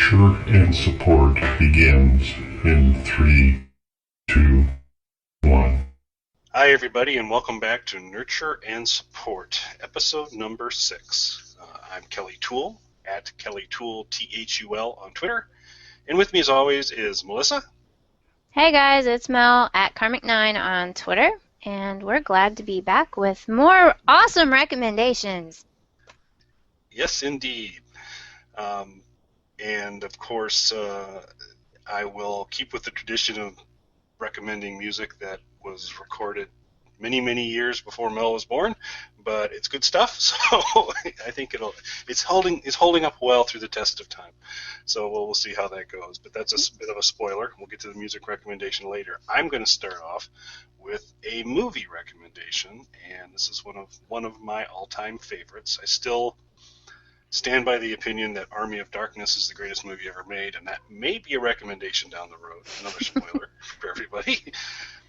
Nurture and Support begins in 3, 2, 1. Hi, everybody, and welcome back to Nurture and Support, episode number 6. I'm Kelly Toole, at Kelly Toole, THUL on Twitter. And with me, as always, is Melissa. Hey, guys, it's Mel, at Karmic9 on Twitter. And we're glad to be back with more awesome recommendations. Yes, indeed. And, of course, I will keep with the tradition of recommending music that was recorded many, many years before Mel was born, but it's good stuff, so I think it's holding up well through the test of time. So we'll see how that goes, but that's a bit of a spoiler. We'll get to the music recommendation later. I'm going to start off with a movie recommendation, and this is one of my all-time favorites. I still stand by the opinion that Army of Darkness is the greatest movie ever made, and that may be a recommendation down the road. Another spoiler for everybody.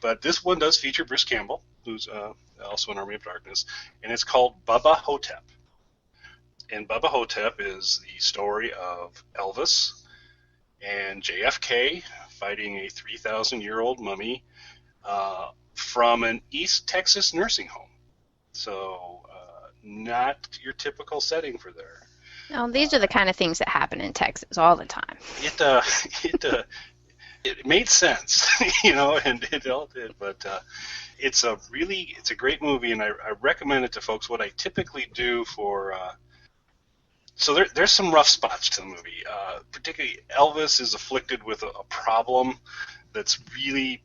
But this one does feature Bruce Campbell, who's also in Army of Darkness, and it's called Bubba Ho-Tep. And Bubba Ho-Tep is the story of Elvis and JFK fighting a 3,000-year-old mummy from an East Texas nursing home. So not your typical setting for there. Oh, these are the kind of things that happen in Texas all the time. It made sense, and it all did. But it's a great movie, and I recommend it to folks. What I typically do for so there's some rough spots to the movie. Particularly, Elvis is afflicted with a problem that's really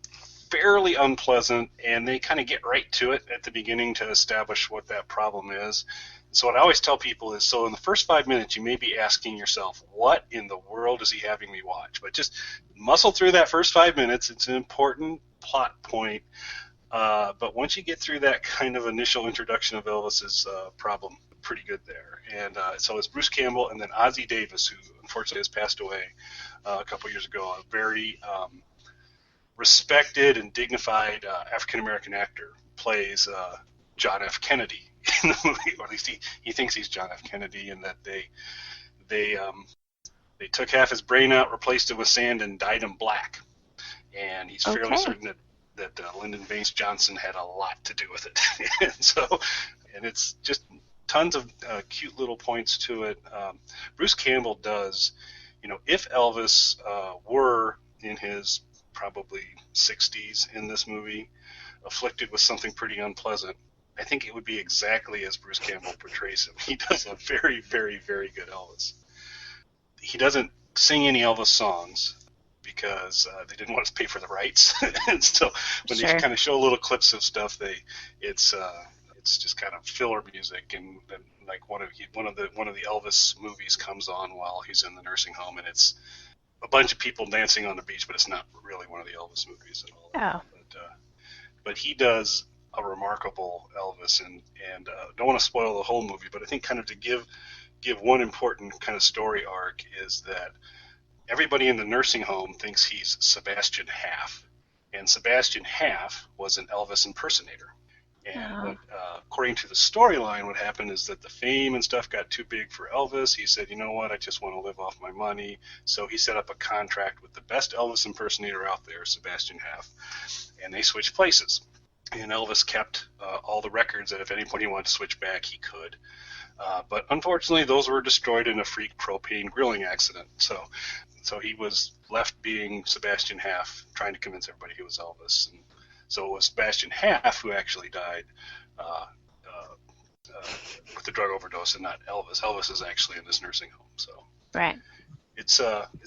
fairly unpleasant, and they kind of get right to it at the beginning to establish what that problem is. So what I always tell people is, so in the first 5 minutes, you may be asking yourself, what in the world is he having me watch? But just muscle through that first 5 minutes. It's an important plot point. But once you get through that kind of initial introduction of Elvis's problem, pretty good there. And so it's Bruce Campbell and then Ozzie Davis, who unfortunately has passed away a couple years ago, a very respected and dignified African-American actor, plays John F. Kennedy in the movie, or at least he thinks he's John F. Kennedy, and that they took half his brain out, replaced it with sand, and dyed him black. And he's fairly certain that Lyndon Baines Johnson had a lot to do with it. and it's just tons of cute little points to it. Bruce Campbell does, if Elvis were in his probably 60s in this movie, afflicted with something pretty unpleasant, I think it would be exactly as Bruce Campbell portrays him. He does a very, very, very good Elvis. He doesn't sing any Elvis songs because they didn't want to pay for the rights. And so when they kind of show little clips of stuff, it's just kind of filler music, and then like one of the Elvis movies comes on while he's in the nursing home, and it's a bunch of people dancing on the beach, but it's not really one of the Elvis movies at all. Oh. But he does a remarkable Elvis, and don't want to spoil the whole movie, but I think kind of to give one important kind of story arc is that everybody in the nursing home thinks he's Sebastian Haff, and Sebastian Haff was an Elvis impersonator. And according to the storyline, what happened is that the fame and stuff got too big for Elvis. He said, you know what, I just want to live off my money. So he set up a contract with the best Elvis impersonator out there, Sebastian Haff, and they switched places. And Elvis kept all the records that if anybody wanted to switch back, he could. But unfortunately, those were destroyed in a freak propane grilling accident. So he was left being Sebastian Haff, trying to convince everybody he was Elvis. And so it was Sebastian Haff who actually died with a drug overdose, and not Elvis. Elvis is actually in this nursing home. So right. It's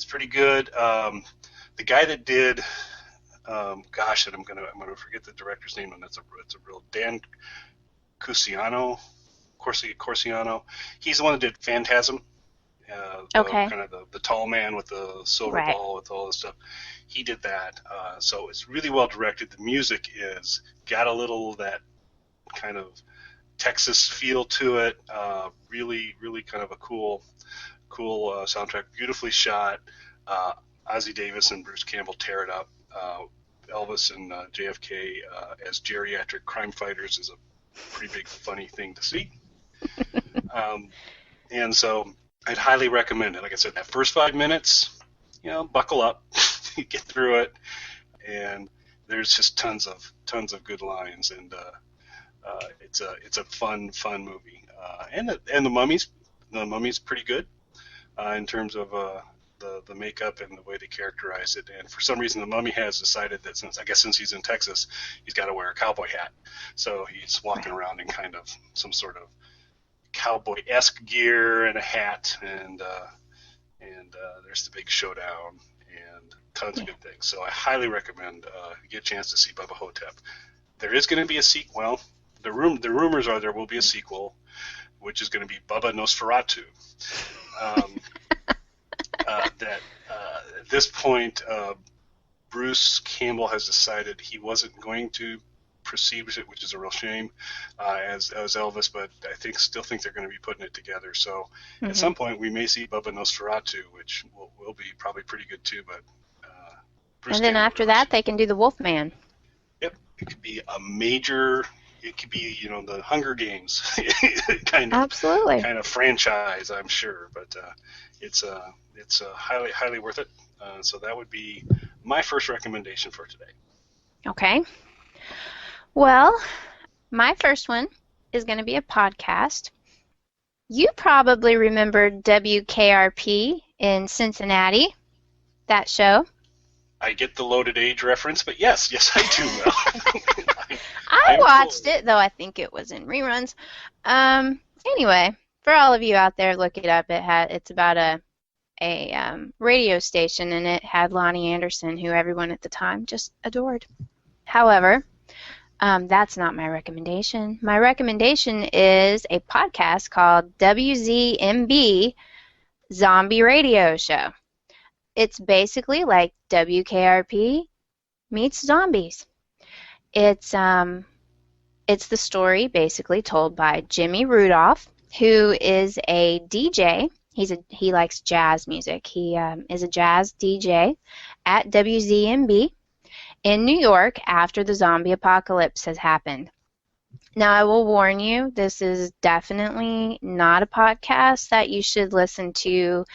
pretty good. The guy that did. And I'm gonna forget the director's name, and it's a real Dan Cusiano. He's the one that did Phantasm. Kind of the tall man with the silver ball with all this stuff. He did that. So it's really well directed. The music is got a little that kind of Texas feel to it. Really, really kind of a cool soundtrack. Beautifully shot. Ozzie Davis and Bruce Campbell tear it up. Elvis and JFK as geriatric crime fighters is a pretty big funny thing to see. And so I'd highly recommend it. Like I said, that first 5 minutes, buckle up, get through it, and there's just tons of good lines, and it's a fun movie. And the mummy's pretty good in terms of the makeup and the way they characterize it. And for some reason, the mummy has decided that since he's in Texas, he's got to wear a cowboy hat. So he's walking around in kind of some sort of cowboy-esque gear and a hat, and there's the big showdown and tons of good things. So I highly recommend you get a chance to see Bubba Ho-Tep. There is going to be a sequel. Well, the rumors are there will be a sequel, which is going to be Bubba Nosferatu. At this point, Bruce Campbell has decided he wasn't going to proceed with it, which is a real shame, as Elvis, but still think they're going to be putting it together. So at some point we may see Bubba Nosferatu, which will be probably pretty good too. But Bruce and then Campbell after that, they can do the Wolfman. Yep, it could be a major. It could be the Hunger Games kind of franchise, I'm sure. But it's highly worth it. So that would be my first recommendation for today. Okay. Well, my first one is going to be a podcast. You probably remember WKRP in Cincinnati, that show. I get the loaded age reference, but yes, I do. Well. I watched it, though I think it was in reruns. Anyway, for all of you out there, look it up. It's about a radio station, and it had Lonnie Anderson, who everyone at the time just adored. However, that's not my recommendation. My recommendation is a podcast called WZMB Zombie Radio Show. It's basically like WKRP meets zombies. It's the story basically told by Jimmy Rudoplh, who is a DJ. He likes jazz music. He is a jazz DJ at WZMB in New York after the zombie apocalypse has happened. Now, I will warn you, this is definitely not a podcast that you should listen to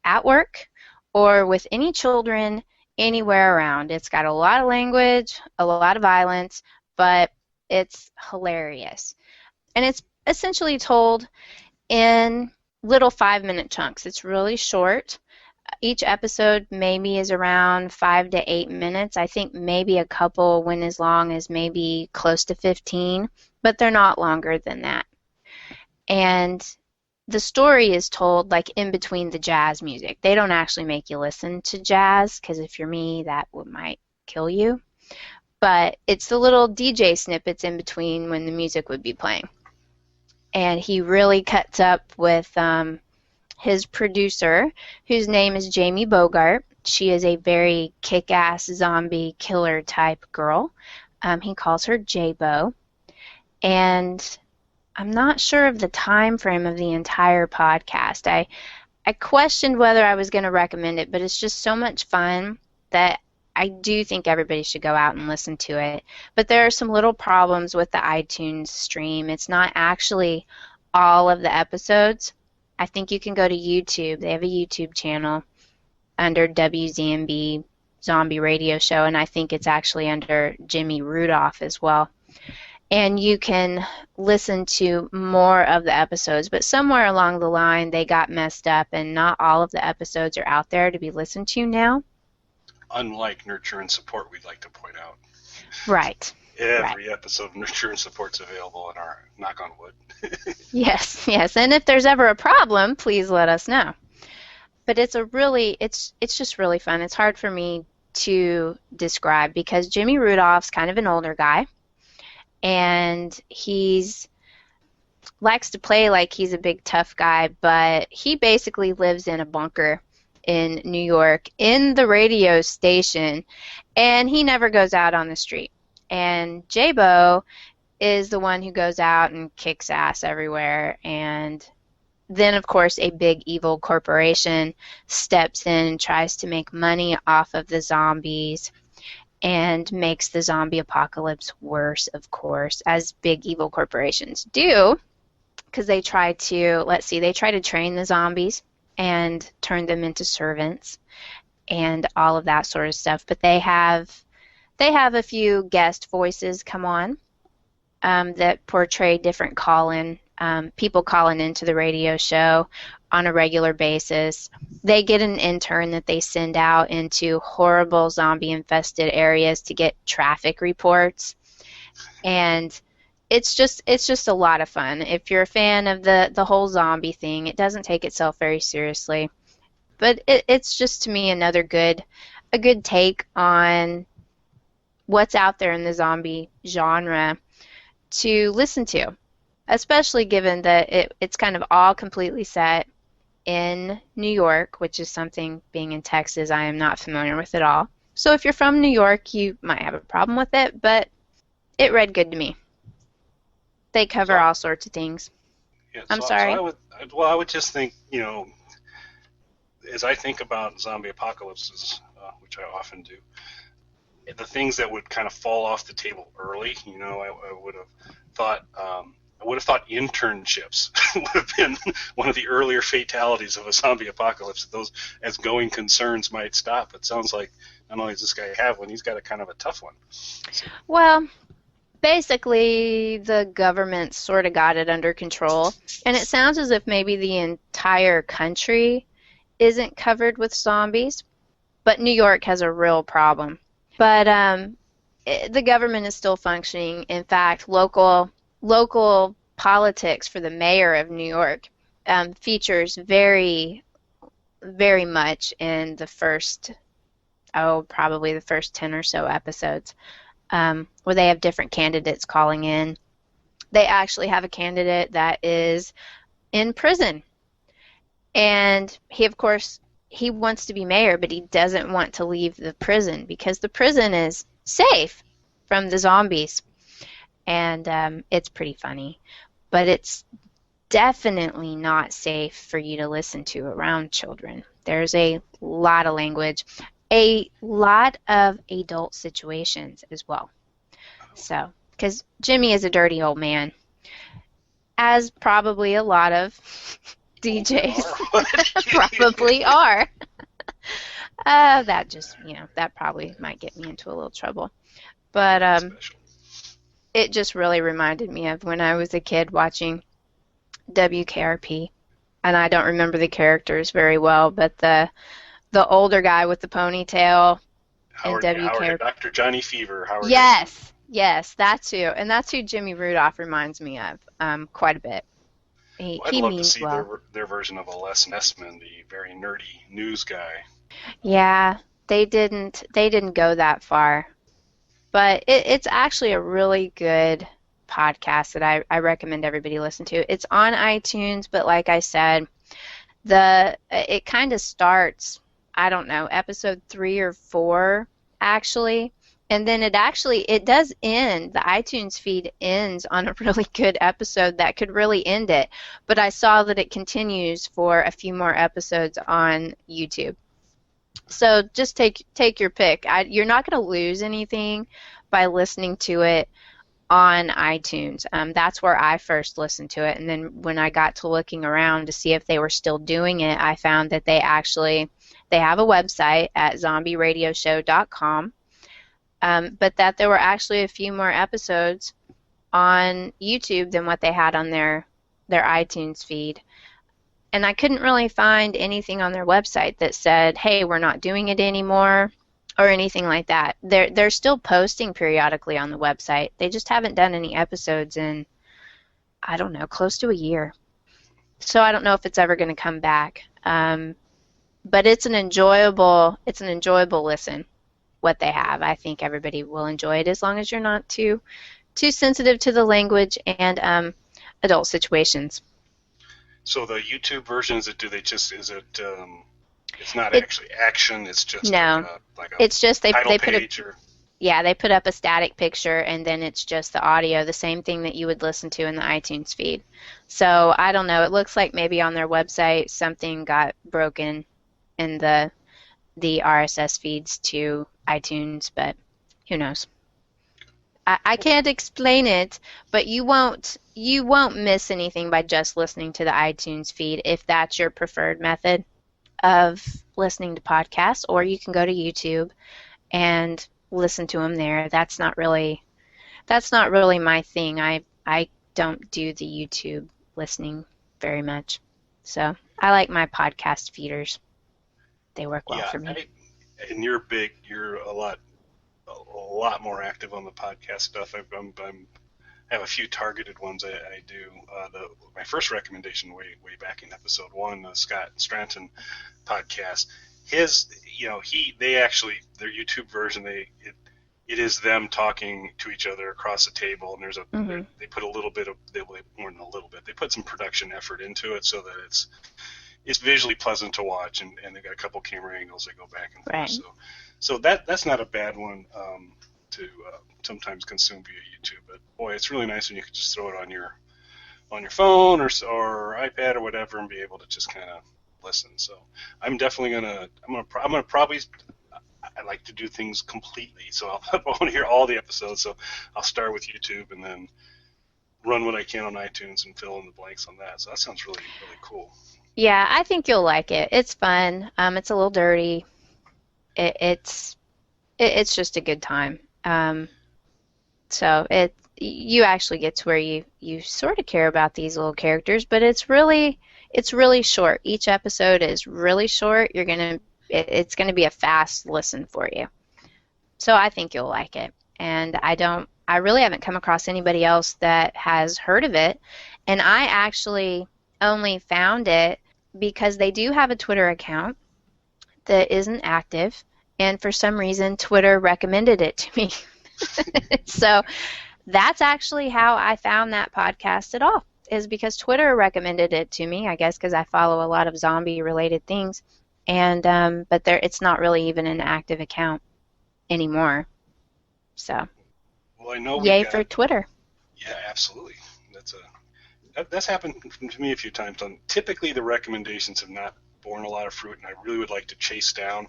at work or with any children anywhere around. It's got a lot of language, a lot of violence, but it's hilarious. And it's essentially told in little 5-minute chunks. It's really short. Each episode maybe is around 5 to 8 minutes. I think maybe a couple went as long as maybe close to 15, but they're not longer than that. And the story is told like in between the jazz music. They don't actually make you listen to jazz, because if you're me, that might kill you. But it's the little DJ snippets in between when the music would be playing. And he really cuts up with his producer, whose name is Jamie Bogart. She is a very kick-ass zombie killer type girl. He calls her J-Bo. And I'm not sure of the time frame of the entire podcast. I questioned whether I was going to recommend it, but it's just so much fun that I do think everybody should go out and listen to it. But there are some little problems with the iTunes stream. It's not actually all of the episodes. I think you can go to YouTube. They have a YouTube channel under WZMB Zombie Radio Show, and I think it's actually under Jimmy Rudoplh as well. And you can listen to more of the episodes, but somewhere along the line they got messed up, and not all of the episodes are out there to be listened to now. Unlike Nurture and Support, we'd like to point out. Right. Every episode of Nurture and Support's available in our knock on wood. Yes. And if there's ever a problem, please let us know. But it's just really fun. It's hard for me to describe because Jimmy Rudolph's kind of an older guy, and he's likes to play like he's a big tough guy, but he basically lives in a bunker in New York in the radio station, and he never goes out on the street. And J-Bo is the one who goes out and kicks ass everywhere, and then of course a big evil corporation steps in and tries to make money off of the zombies and makes the zombie apocalypse worse, of course, as big evil corporations do, because they try to train the zombies and turn them into servants and all of that sort of stuff. But they have a few guest voices come on that portray different people calling into the radio show on a regular basis. They get an intern that they send out into horrible zombie-infested areas to get traffic reports, and it's just a lot of fun. If you're a fan of the whole zombie thing, it doesn't take itself very seriously, but it's just, to me, a good take on what's out there in the zombie genre to listen to, especially given that it's kind of all completely set in New York, which is something, being in Texas, I am not familiar with at all. So if you're from New York, you might have a problem with it, but it read good to me. They cover all sorts of things. Yeah, I'm sorry. I would just think, as I think about zombie apocalypses, which I often do, the things that would kind of fall off the table early, I would have thought internships would have been one of the earlier fatalities of a zombie apocalypse. Those, as going concerns, might stop. It sounds like not only does this guy have one, he's got a kind of a tough one. So. Well, basically, the government sort of got it under control, and it sounds as if maybe the entire country isn't covered with zombies, but New York has a real problem. But the government is still functioning. In fact, local politics for the mayor of New York features very, very much in the first, probably the first 10 or so episodes, where they have different candidates calling in. They actually have a candidate that is in prison. And he wants to be mayor, but he doesn't want to leave the prison because the prison is safe from the zombies. And it's pretty funny. But it's definitely not safe for you to listen to around children. There's a lot of language, a lot of adult situations as well. So, because Jimmy is a dirty old man, as probably a lot of DJs probably are. That just, that probably might get me into a little trouble. But it just really reminded me of when I was a kid watching WKRP, and I don't remember the characters very well, but the older guy with the ponytail in WKRP. Dr. Johnny Fever. Howard. Yes, that's who, and that's who Jimmy Rudoplh reminds me of quite a bit. I'd love to see their version of a Les Nessman, the very nerdy news guy. Yeah, they didn't go that far, but it's actually a really good podcast that I recommend everybody listen to. It's on iTunes, but like I said, it kind of starts, I don't know, episode 3 or 4 actually. And then it does end, the iTunes feed ends on a really good episode that could really end it. But I saw that it continues for a few more episodes on YouTube. So just take your pick. You're not going to lose anything by listening to it on iTunes. That's where I first listened to it. And then when I got to looking around to see if they were still doing it, I found that they have a website at zombieradioshow.com. But that there were actually a few more episodes on YouTube than what they had on their iTunes feed. And I couldn't really find anything on their website that said, hey, we're not doing it anymore, or anything like that. They're still posting periodically on the website. They just haven't done any episodes in, I don't know, close to a year. So I don't know if it's ever going to come back. But it's an enjoyable listen. What they have. I think everybody will enjoy it as long as you're not too sensitive to the language and adult situations. So the YouTube version, it's not actually action, it's just like a it's just they put page they put up a static picture and then it's just the audio, the same thing that you would listen to in the iTunes feed. So I don't know, it looks like maybe on their website something got broken in the RSS feeds to iTunes, but who knows? I can't explain it, but you won't miss anything by just listening to the iTunes feed if that's your preferred method. of listening to podcasts, or you can go to YouTube and listen to them there. That's not really my thing. I don't do the YouTube listening very much. So I like my podcast feeders. They work well for me. And you're a lot more active on the podcast stuff. I have a few targeted ones I do. My first recommendation way back in episode 1, the Scott Stranton podcast. They actually, their YouTube version, it is them talking to each other across the table, and there's they put a little bit of, more than a little bit, they put some production effort into it so that it's visually pleasant to watch, and they've got a couple camera angles that go back and forth. Right. So that's not a bad one to sometimes consume via YouTube. But boy, it's really nice when you can just throw it on your phone or iPad or whatever and be able to just kind of listen. So I'm definitely gonna probably, I like to do things completely. So I want to hear all the episodes. So I'll start with YouTube and then run what I can on iTunes and fill in the blanks on that. So that sounds really, really cool. Yeah, I think you'll like it. It's fun. It's a little dirty. It's just a good time. So you actually get to where you sort of care about these little characters, but it's really short. Each episode is really short. It's gonna be a fast listen for you. So I think you'll like it. And I really haven't come across anybody else that has heard of it. And I actually only found it because they do have a Twitter account that isn't active, and for some reason Twitter recommended it to me. So that's actually how I found that podcast at all, is because Twitter recommended it to me, I guess because I follow a lot of zombie-related things, and but it's not really even an active account anymore. So, well, I know yay for Twitter. Yeah, absolutely. That's happened to me a few times. Typically, the recommendations have not borne a lot of fruit, and I really would like to chase down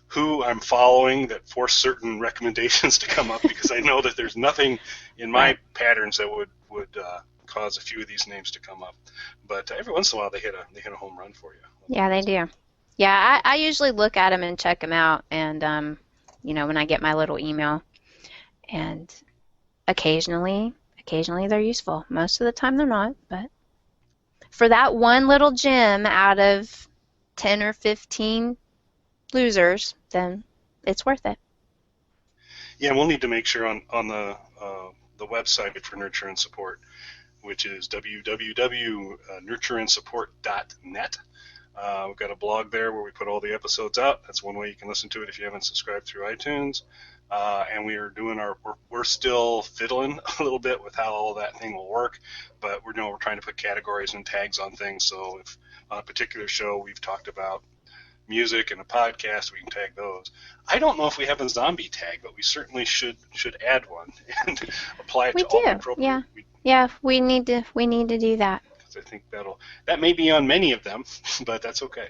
who I'm following that force certain recommendations to come up, because I know that there's nothing in my patterns that would cause a few of these names to come up. But every once in a while, they hit a home run for you. Yeah, they do. Yeah, I usually look at them and check them out, and when I get my little email, and occasionally they're useful. Most of the time they're not, but for that one little gem out of 10 or 15 losers, then it's worth it. Yeah, we'll need to make sure on the website for Nurture and Support, which is www.nurtureandsupport.net. We've got a blog there where we put all the episodes out. That's one way you can listen to it if you haven't subscribed through iTunes. And we are doing we're still fiddling a little bit with how all that thing will work, but we're trying to put categories and tags on things. So if on a particular show we've talked about music and a podcast, we can tag those. I don't know if we have a zombie tag, but we certainly should add one and apply it to all the appropriate. Yeah, we need to do that. Because I think that may be on many of them, but that's okay.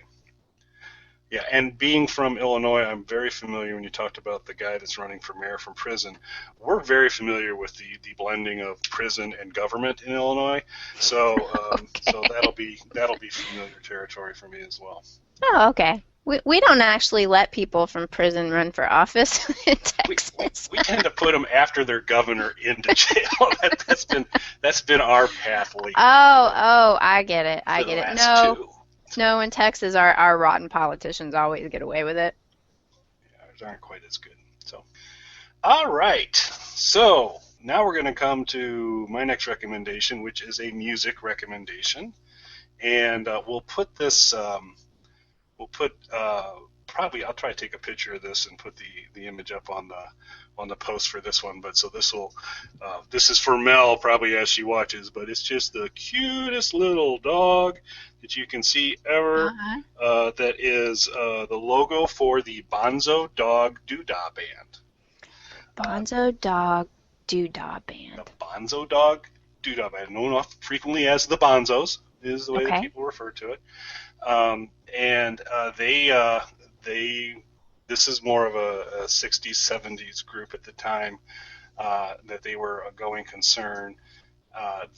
Yeah, and being from Illinois, I'm very familiar when you talked about the guy that's running for mayor from prison. We're very familiar with the blending of prison and government in Illinois, so so that'll be familiar territory for me as well. Oh, okay. We don't actually let people from prison run for office in Texas. We tend to put them after their governor into jail. That's been our path lately. Oh, I get it. No, in Texas, our rotten politicians always get away with it. Yeah, ours aren't quite as good. So, all right. So now we're going to come to my next recommendation, which is a music recommendation, and we'll put this. Probably I'll try to take a picture of this and put the image up on the post for this one. But so this is for Mel probably as she watches, but it's just the cutest little dog that you can see ever. Uh-huh. That is the logo for the Bonzo Dog Doodah Band. Bonzo Dog Doodah Band. The Bonzo Dog Doodah Band, known frequently as the Bonzos, is the way that people refer to it. And this is more of a 60s, 70s group at the time, that they were a going concern.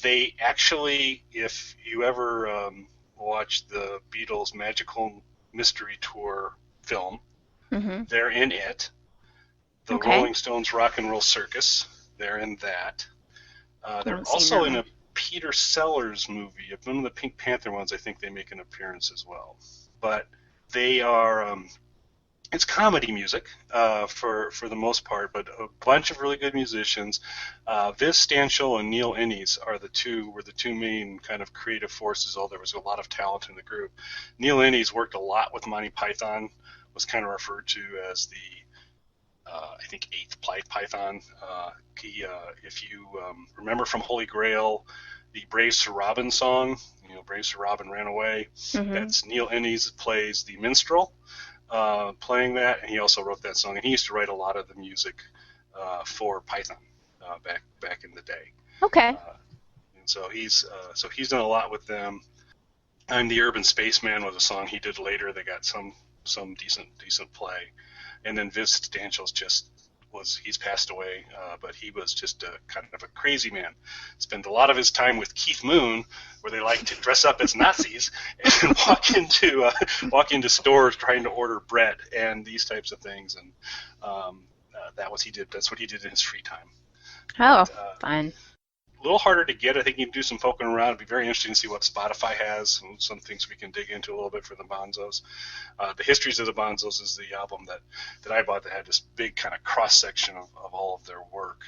They actually, if you ever watched the Beatles' Magical mystery tour film. Mm-hmm. They're in it. The Okay. Rolling Stones Rock and Roll Circus. They're in that. They're Haven't seen also that in one. a Peter Sellers movie. One of the Pink Panther ones, I think they make an appearance as well. But they are, it's comedy music for the most part, but a bunch of really good musicians. Viz Stanshall and Neil Innes were the two main kind of creative forces, although there was a lot of talent in the group. Neil Innes worked a lot with Monty Python, was kind of referred to as the I think eighth Python. If you remember from Holy Grail, the Brave Sir Robin song, Brave Sir Robin ran away. Mm-hmm. That's Neil Innes that plays the minstrel, playing that, and he also wrote that song. And he used to write a lot of the music for Python back in the day. Okay. And so he's done a lot with them. I'm the Urban Spaceman was a song he did later. They got some decent play. And then Viz Stanshall's he's passed away, but he was just kind of a crazy man. Spent a lot of his time with Keith Moon, where they like to dress up as Nazis and walk into stores trying to order bread and these types of things. And that's what he did. That's what he did in his free time. Oh, fun. A little harder to get. I think you can do some poking around. It'd be very interesting to see what Spotify has and some things we can dig into a little bit for the Bonzos. The Histories of the Bonzos is the album that I bought that had this big kind of cross-section of all of their work.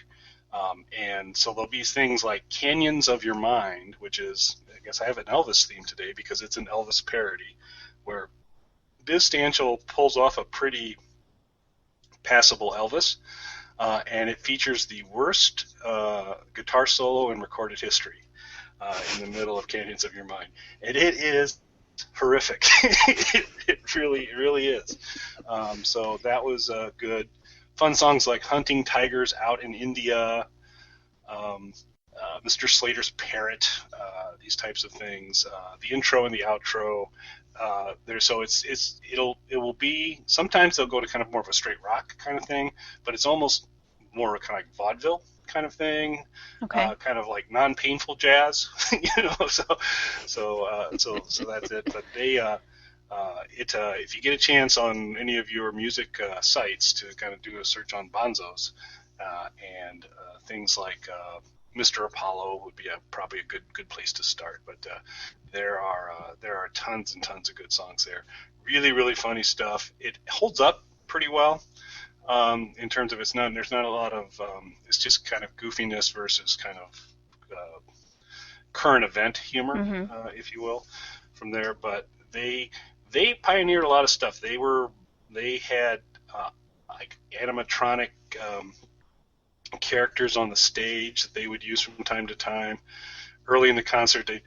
And so there'll be things like Canyons of Your Mind, which is, I guess I have an Elvis theme today because it's an Elvis parody, where Viz Stanshall pulls off a pretty passable Elvis. And it features the worst guitar solo in recorded history in the middle of Canyons of Your Mind. And it is horrific. It really is. So that was good. Fun songs like Hunting Tigers Out in India, Mr. Slater's Parrot, these types of things. The intro and the outro. It will be, sometimes they'll go to kind of more of a straight rock kind of thing, but it's almost more kind of like vaudeville kind of thing. Okay. Kind of like non-painful jazz, so that's it. But they if you get a chance on any of your music sites to kind of do a search on Bonzos and things like Mr. Apollo would be probably a good place to start. But there are tons and tons of good songs there. Really funny stuff. It holds up pretty well in terms of there's not a lot of it's just kind of goofiness versus kind of current event humor, if you will, from there. But they pioneered a lot of stuff. They had like animatronic characters on the stage that they would use from time to time. Early in the concert, there'd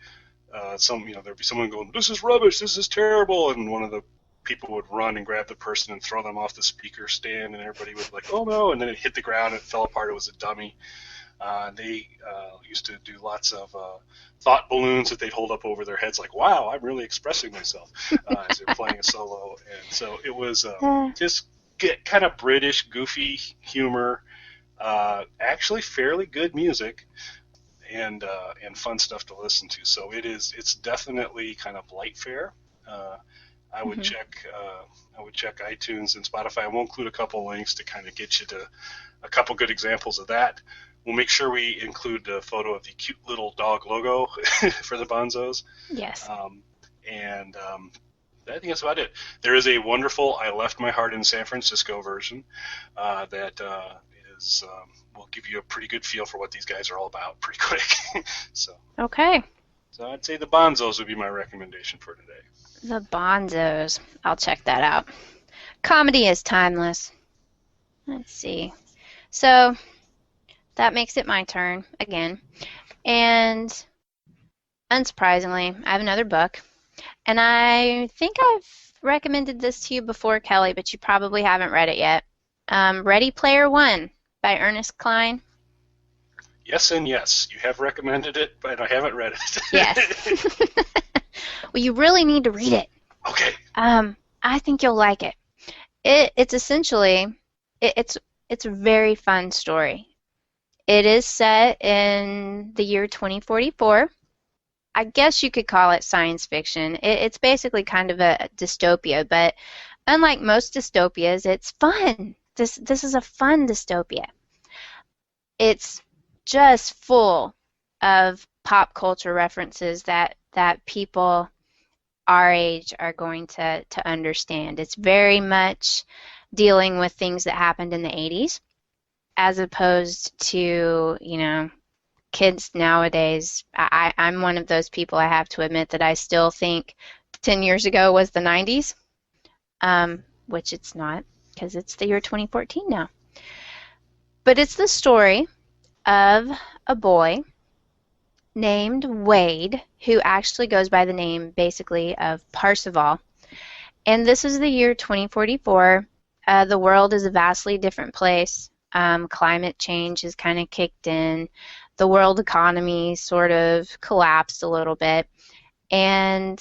be someone going, "This is rubbish, this is terrible," and one of the people would run and grab the person and throw them off the speaker stand, and everybody would like, "Oh no!" And then it hit the ground and it fell apart. It was a dummy. They used to do lots of thought balloons that they'd hold up over their heads, like, "Wow, I'm really expressing myself," as they're playing a solo. And so it was just kind of British, goofy humor. Actually, fairly good music, and fun stuff to listen to. So it's definitely kind of light fare. I would check iTunes and Spotify. I will include a couple links to kind of get you to a couple good examples of that. We'll make sure we include a photo of the cute little dog logo for the Bonzos. Yes. And I think that's about it. There is a wonderful "I Left My Heart in San Francisco" version that will give you a pretty good feel for what these guys are all about pretty quick. Okay. So I'd say the Bonzos would be my recommendation for today. The Bonzos. I'll check that out. Comedy is timeless. Let's see. So that makes it my turn again. And unsurprisingly, I have another book. And I think I've recommended this to you before, Kelly, but you probably haven't read it yet. Ready Player One by Ernest Cline. Yes and yes. You have recommended it, but I haven't read it. Yes. Well, you really need to read it. Okay. I think you'll like it. It's essentially, it's a very fun story. It is set in the year 2044, I guess you could call it science fiction. It's basically kind of a dystopia, but unlike most dystopias, it's fun. This is a fun dystopia. It's just full of pop culture references that people our age are going to understand. It's very much dealing with things that happened in the 80s, as opposed to, kids nowadays. I'm one of those people, I have to admit, that I still think 10 years ago was the 90s, which it's not, because it's the year 2014 now. But it's the story of a boy named Wade, who actually goes by the name, basically, of Parzival. And this is the year 2044. The world is a vastly different place. Climate change has kind of kicked in. The world economy sort of collapsed a little bit. And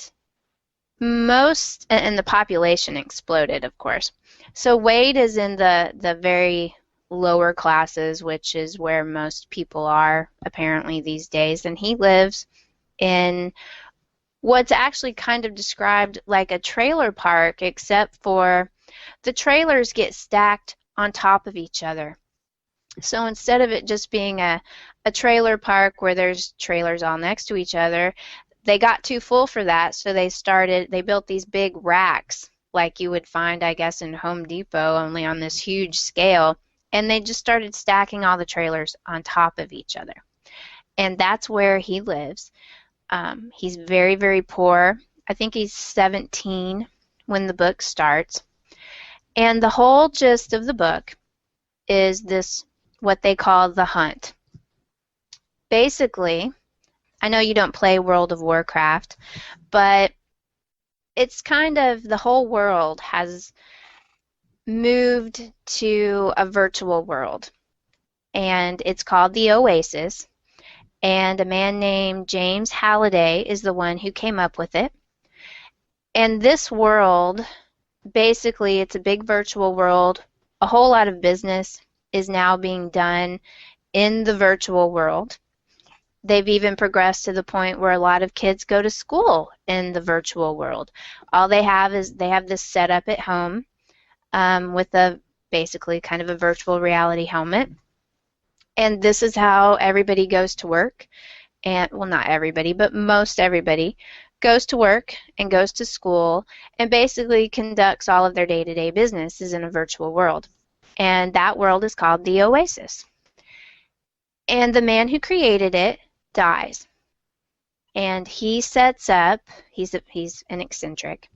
the population exploded, of course. So Wade is in the very lower classes, which is where most people are apparently these days, and he lives in what's actually kind of described like a trailer park, except for the trailers get stacked on top of each other. So instead of it just being a trailer park where there's trailers all next to each other, they got too full for that, so they built these big racks like you would find, I guess, in Home Depot, only on this huge scale, and they just started stacking all the trailers on top of each other. And that's where he lives. He's very, very poor. I think he's 17 when the book starts. And the whole gist of the book is this, what they call the hunt. Basically, I know you don't play World of Warcraft, but it's kind of, the whole world has moved to a virtual world, and it's called the Oasis, and a man named James Halliday is the one who came up with it. And this world, basically, it's a big virtual world. A whole lot of business is now being done in the virtual world. They've even progressed to the point where a lot of kids go to school in the virtual world. All they have is they have this set up at home with basically kind of a virtual reality helmet. And this is how everybody goes to work. And, well, not everybody, but most everybody goes to work and goes to school and basically conducts all of their day-to-day business is in a virtual world. And that world is called the Oasis. And the man who created it dies. And he sets up, he's an eccentric,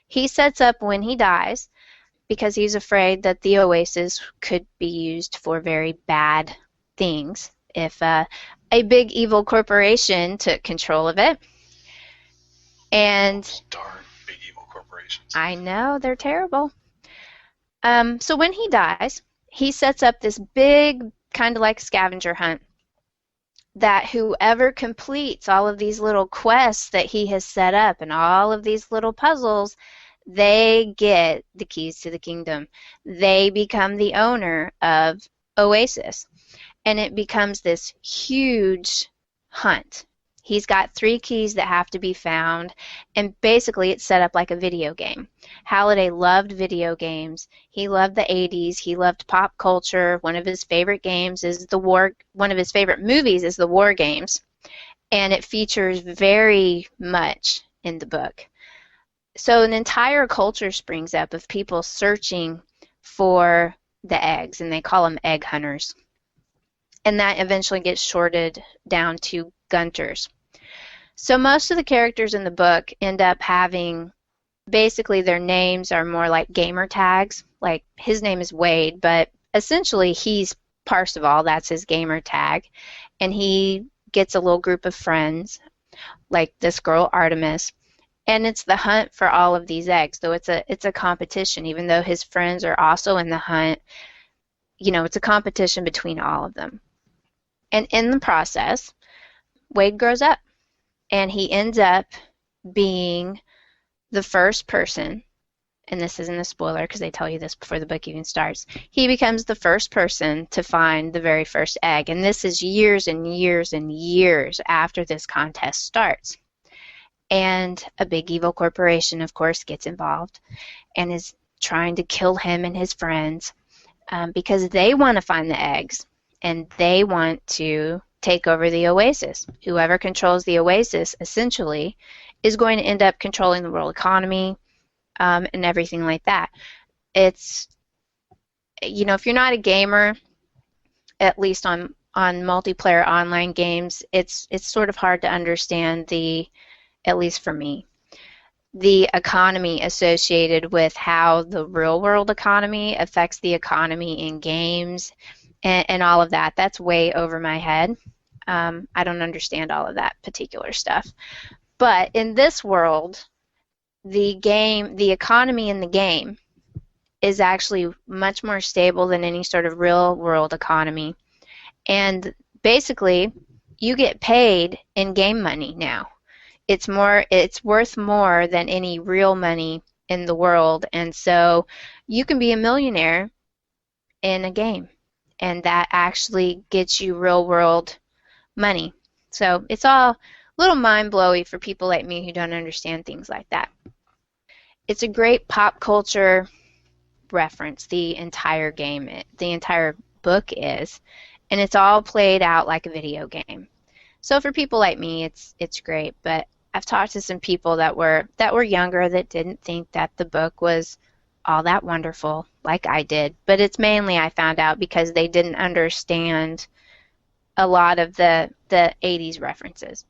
he sets up when he dies because he's afraid that the Oasis could be used for very bad things if a big evil corporation took control of it. And darn big evil corporations. I know, they're terrible. So when he dies, he sets up this big, kind of like scavenger hunt, that whoever completes all of these little quests that he has set up and all of these little puzzles, they get the keys to the kingdom. They become the owner of Oasis. And it becomes this huge hunt. He's got 3 keys that have to be found, and basically it's set up like a video game. Halliday loved video games. He loved the 80s. He loved pop culture. One of his favorite games is one of his favorite movies is The War Games, and it features very much in the book. So an entire culture springs up of people searching for the eggs, and they call them egg hunters. And that eventually gets shorted down to gunters. So most of the characters in the book end up having, basically their names are more like gamer tags. Like his name is Wade, but essentially he's Parzival, that's his gamer tag. And he gets a little group of friends, like this girl Artemis. And it's the hunt for all of these eggs. So it's a competition, even though his friends are also in the hunt. You know, it's a competition between all of them. And in the process, Wade grows up. And he ends up being the first person and this isn't a spoiler because they tell you this before the book even starts, he becomes the first person to find the very first egg. And this is years and years and years after this contest starts. And a big evil corporation, of course, gets involved and is trying to kill him and his friends because they want to find the eggs and they want to take over the oasis. Whoever controls the oasis, essentially, is going to end up controlling the world economy and everything like that. It's, if you're not a gamer, at least on multiplayer online games, it's sort of hard to understand at least for me, the economy associated with how the real world economy affects the economy in games and all of that. That's way over my head. I don't understand all of that particular stuff. But in this world, the economy in the game is actually much more stable than any sort of real world economy. And basically, you get paid in game money now. It's worth more than any real money in the world, and so you can be a millionaire in a game, and that actually gets you real world money. So it's all a little mind-blowy for people like me who don't understand things like that. It's a great pop culture reference, the entire game, the entire book is, and it's all played out like a video game. So for people like me, it's great, but I've talked to some people that were younger that didn't think that the book was all that wonderful like I did. But it's mainly, I found out, because they didn't understand a lot of the 80s references.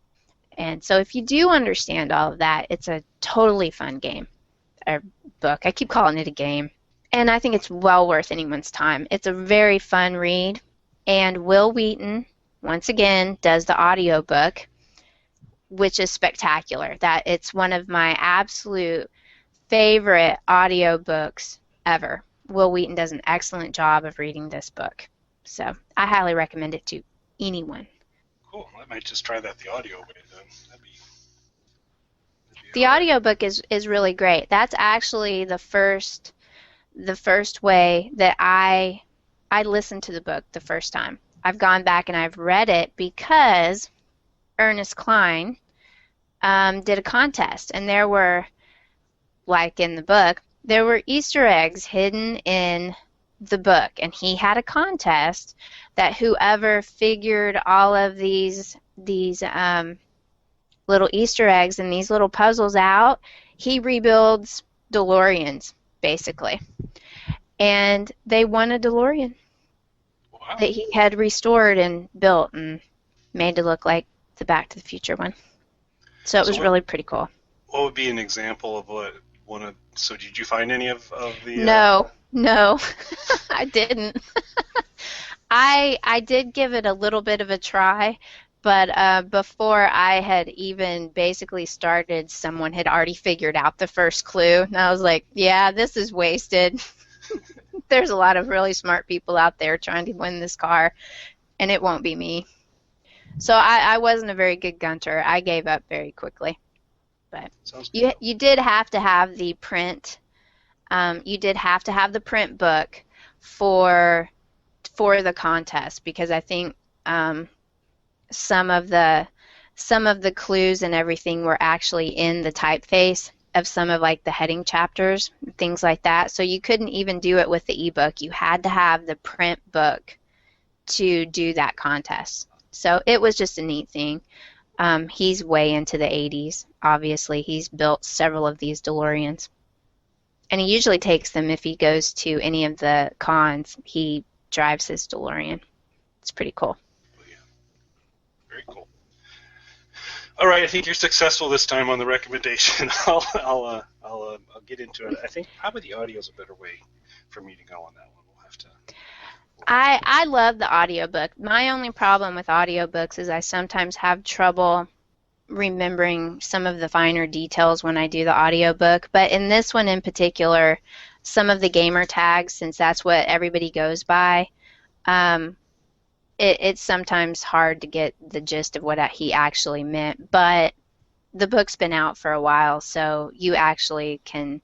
And so if you do understand all of that, it's a totally fun game or book. I keep calling it a game. And I think it's well worth anyone's time. It's a very fun read. And Will Wheaton, once again, does the audiobook, which is spectacular. That it's one of my absolute favorite audiobooks ever. Will Wheaton does an excellent job of reading this book. So I highly recommend it to anyone. Cool. I might just try that the audio way then. The audiobook is really great. That's actually the first way that I listened to the book the first time. I've gone back and I've read it because Ernest Cline did a contest, and there were, like in the book, there were Easter eggs hidden in the book, and he had a contest that whoever figured all of these little Easter eggs and these little puzzles out, he rebuilds DeLoreans, basically. And they won a DeLorean that he had restored and built and made to look like the Back to the Future one. So it was really pretty cool. What would be an example of what one of? So did you find any of the? No, I didn't. I did give it a little bit of a try, but before I had even basically started, someone had already figured out the first clue, and I was like, yeah, this is wasted. There's a lot of really smart people out there trying to win this car, and it won't be me. So I wasn't a very good gunter. I gave up very quickly. But you did have to have the print. You did have to have the print book for the contest, because I think some of the clues and everything were actually in the typeface of some of like the heading chapters, things like that. So you couldn't even do it with the ebook. You had to have the print book to do that contest. So it was just a neat thing. He's way into the 80s, obviously. He's built several of these DeLoreans. And he usually takes them if he goes to any of the cons. He drives his DeLorean. It's pretty cool. Yeah. Very cool. All right, I think you're successful this time on the recommendation. I'll get into it. I think probably the audio is a better way for me to go on that one. We'll have to. I love the audiobook. My only problem with audiobooks is I sometimes have trouble remembering some of the finer details when I do the audiobook. But in this one in particular, some of the gamer tags, since that's what everybody goes by, it's sometimes hard to get the gist of what he actually meant. But the book's been out for a while, so you actually can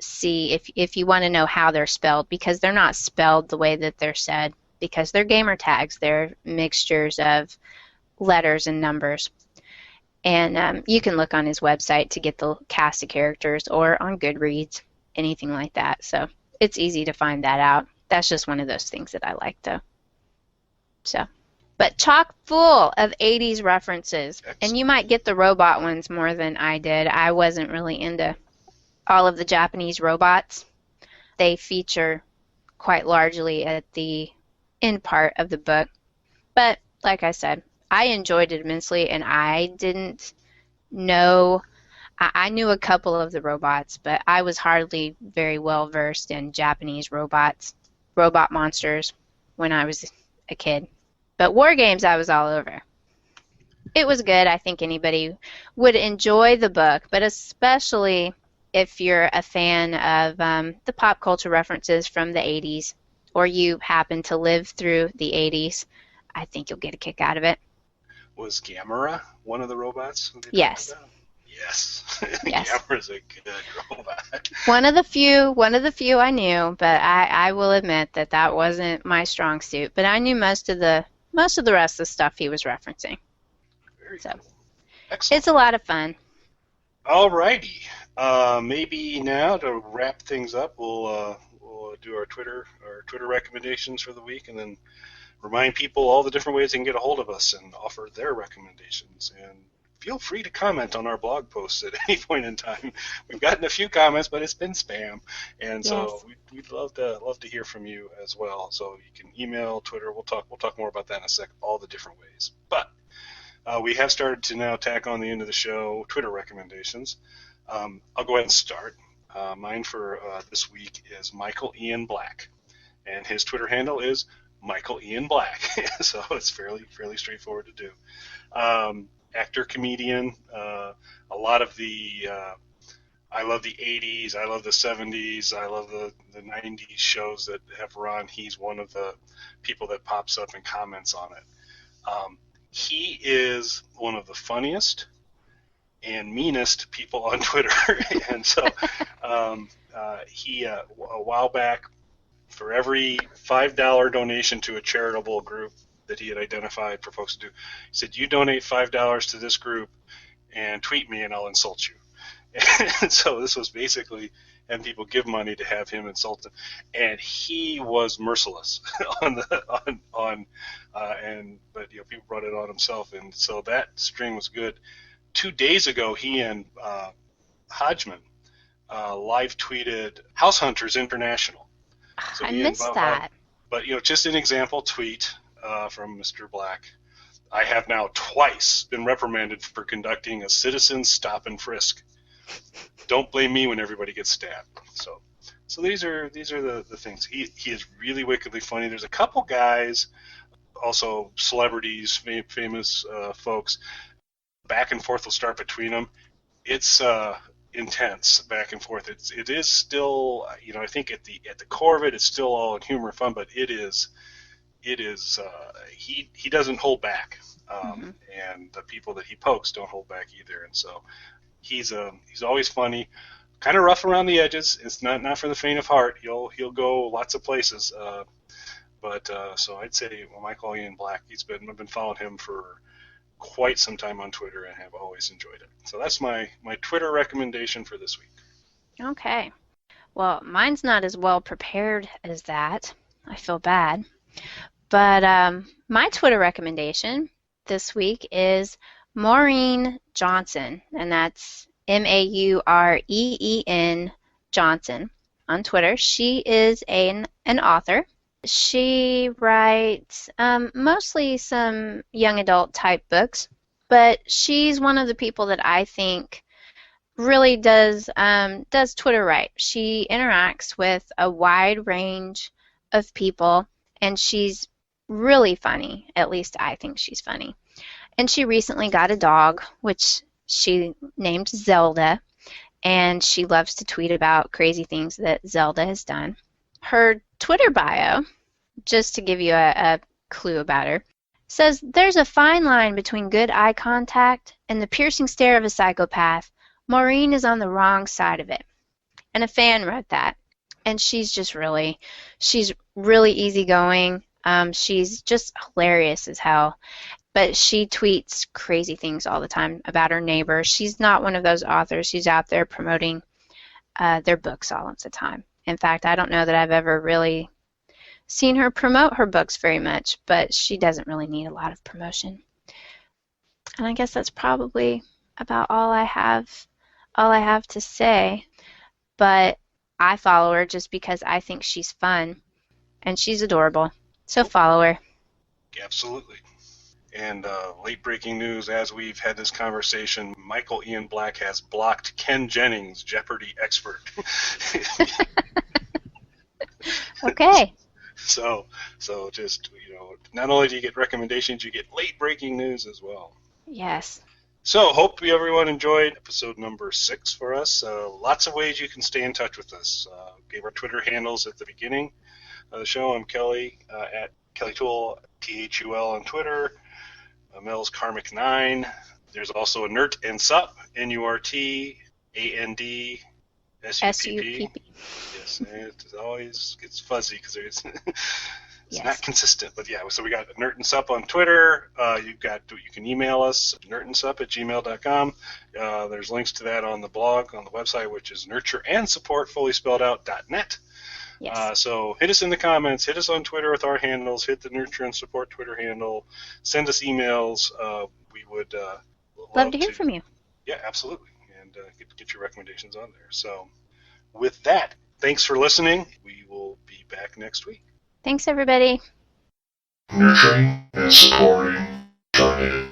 see if you want to know how they're spelled, because they're not spelled the way that they're said, because they're gamer tags. They're mixtures of letters and numbers. And you can look on his website to get the cast of characters, or on Goodreads, anything like that. So it's easy to find that out. That's just one of those things that I like, though. So, but chock full of 80s references. Excellent. And you might get the robot ones more than I did. I wasn't really into all of the Japanese robots. They feature quite largely at the end part of the book. But like I said, I enjoyed it immensely, and I didn't know. I knew a couple of the robots, but I was hardly very well versed in Japanese robots, robot monsters, when I was a kid. But war games, I was all over. It was good. I think anybody would enjoy the book, but especially if you're a fan of the pop culture references from the 80s, or you happen to live through the 80s, I think you'll get a kick out of it. Was Gamera one of the robots? Yes. Yes. Yes. Gamera's a good robot. One of the few I knew, but I will admit that wasn't my strong suit. But I knew most of the rest of the stuff he was referencing. Very So cool. Excellent. it's a lot of fun. Alrighty. Maybe now to wrap things up, we'll do our Twitter recommendations for the week, and then remind people all the different ways they can get a hold of us and offer their recommendations. And feel free to comment on our blog posts at any point in time. We've gotten a few comments, but it's been spam, and so we'd love to hear from you as well. So you can email, Twitter. We'll talk more about that in a sec. All the different ways, but we have started to now tack on the end of the show Twitter recommendations. I'll go ahead and start. Mine for this week is Michael Ian Black, and his Twitter handle is Michael Ian Black. So it's fairly straightforward to do. Actor, comedian, a lot of the I love the 80s, I love the 70s, I love the 90s shows that have run. He's one of the people that pops up and comments on it. He is one of the funniest and meanest people on Twitter. And so he, a while back, for every $5 donation to a charitable group that he had identified for folks to do, he said, you donate $5 to this group and tweet me and I'll insult you. And so this was basically having people give money to have him insult them. And he was merciless but people brought it on himself, and so that string was good. 2 days ago, he and Hodgman live tweeted House Hunters International. So I missed that. But just an example tweet from Mr. Black. I have now twice been reprimanded for conducting a citizen stop and frisk. Don't blame me when everybody gets stabbed. So these are the things. He is really wickedly funny. There's a couple guys, also celebrities, famous folks. Back and forth will start between them. It's intense back and forth. It is still, I think at the core of it, it's still all humor and fun, but it is he doesn't hold back, and the people that he pokes don't hold back either. And so he's always funny, kind of rough around the edges. It's not for the faint of heart. He'll go lots of places, but so I'd say Michael Ian Black. I've been following him for quite some time on Twitter and have always enjoyed it. So that's my Twitter recommendation for this week. Okay. Well, mine's not as well prepared as that. I feel bad. But my Twitter recommendation this week is Maureen Johnson, and that's Maureen Johnson on Twitter. She is an author. She writes mostly some young adult type books, but she's one of the people that I think really does Twitter right. She interacts with a wide range of people, and she's really funny. At least I think she's funny. And she recently got a dog, which she named Zelda, and she loves to tweet about crazy things that Zelda has done. Her Twitter bio, just to give you a clue about her, says, there's a fine line between good eye contact and the piercing stare of a psychopath. Maureen is on the wrong side of it. And a fan wrote that. And she's really easygoing. She's just hilarious as hell. But she tweets crazy things all the time about her neighbors. She's not one of those authors who's out there promoting their books all of the time. In fact, I don't know that I've ever really seen her promote her books very much, but she doesn't really need a lot of promotion. And I guess that's probably about all I have to say. But I follow her just because I think she's fun and she's adorable. So follow her. Absolutely. And late breaking news, as we've had this conversation, Michael Ian Black has blocked Ken Jennings, Jeopardy expert. Okay. So just, not only do you get recommendations, you get late breaking news as well. Yes. So hope everyone enjoyed episode number 6 for us. Lots of ways you can stay in touch with us. Gave our Twitter handles at the beginning of the show. I'm Kelly at KellyTool, THUL on Twitter. Mel's Karmic9. There's also a Nurt and Sup, NURTANDSUPP. Yes, it always gets fuzzy because it's not consistent. But yeah, so we got Nurt and Sup on Twitter. You can email us, nurtandsup@gmail.com. There's links to that on the blog, on the website, which is nurtureandsupport, fully spelled out, .net. Yes. So hit us in the comments, hit us on Twitter with our handles, hit the Nurture and Support Twitter handle, send us emails. We would love to hear from you. Yeah, absolutely, and get your recommendations on there. So with that, thanks for listening. We will be back next week. Thanks, everybody. Nurturing and supporting narrated.